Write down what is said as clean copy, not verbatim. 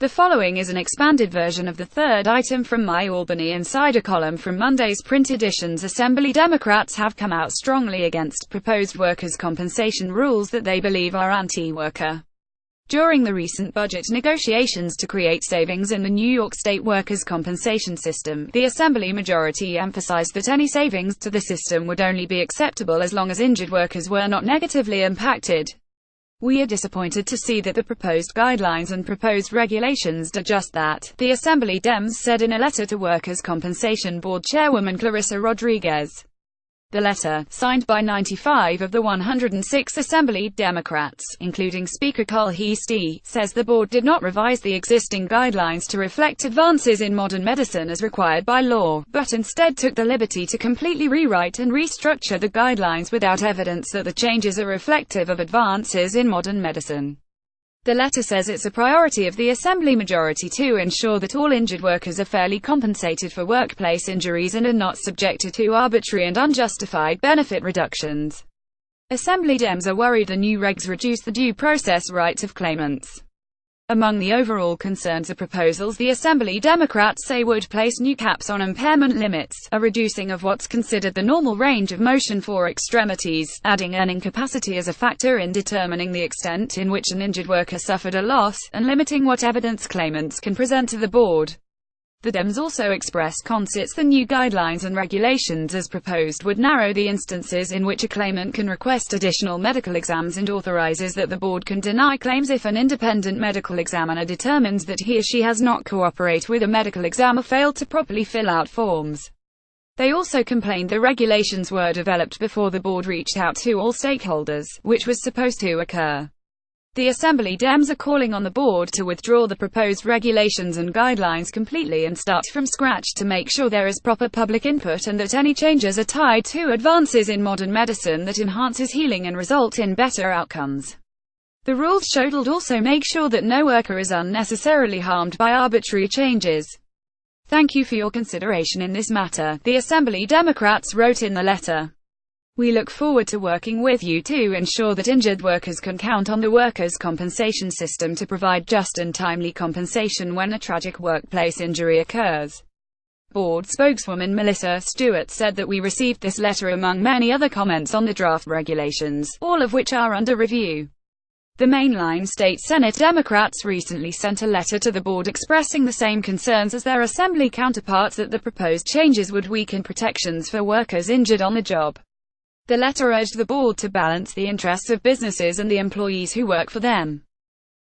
The following is an expanded version of the third item from my Albany Insider column from Monday's print editions. Assembly Democrats have come out strongly against proposed workers' compensation rules that they believe are anti-worker. During the recent budget negotiations to create savings in the New York State workers' compensation system, the Assembly majority emphasized that any savings to the system would only be acceptable as long as injured workers were not negatively impacted. "We are disappointed to see that the proposed guidelines and proposed regulations do just that," the Assembly Dems said in a letter to Workers' Compensation Board Chairwoman Clarissa Rodriguez. The letter, signed by 95 of the 106 Assembly Democrats, including Speaker Carl Heastie, says the board did not revise the existing guidelines to reflect advances in modern medicine as required by law, but instead took the liberty to completely rewrite and restructure the guidelines without evidence that the changes are reflective of advances in modern medicine. The letter says it's a priority of the Assembly majority to ensure that all injured workers are fairly compensated for workplace injuries and are not subjected to arbitrary and unjustified benefit reductions. Assembly Dems are worried the new regs reduce the due process rights of claimants. Among the overall concerns of proposals the Assembly Democrats say would place new caps on impairment limits, a reducing of what's considered the normal range of motion for extremities, adding earning capacity as a factor in determining the extent in which an injured worker suffered a loss, and limiting what evidence claimants can present to the board. The Dems also expressed concerns the new guidelines and regulations as proposed would narrow the instances in which a claimant can request additional medical exams and authorizes that the board can deny claims if an independent medical examiner determines that he or she has not cooperated with a medical exam or failed to properly fill out forms. They also complained the regulations were developed before the board reached out to all stakeholders, which was supposed to occur. The Assembly Dems are calling on the board to withdraw the proposed regulations and guidelines completely and start from scratch to make sure there is proper public input and that any changes are tied to advances in modern medicine that enhances healing and result in better outcomes. The rules should also make sure that no worker is unnecessarily harmed by arbitrary changes. "Thank you for your consideration in this matter," the Assembly Democrats wrote in the letter. "We look forward to working with you to ensure that injured workers can count on the workers' compensation system to provide just and timely compensation when a tragic workplace injury occurs." Board spokeswoman Melissa Stewart said that we received this letter among many other comments on the draft regulations, all of which are under review. The mainline state Senate Democrats recently sent a letter to the board expressing the same concerns as their Assembly counterparts that the proposed changes would weaken protections for workers injured on the job. The letter urged the board to balance the interests of businesses and the employees who work for them.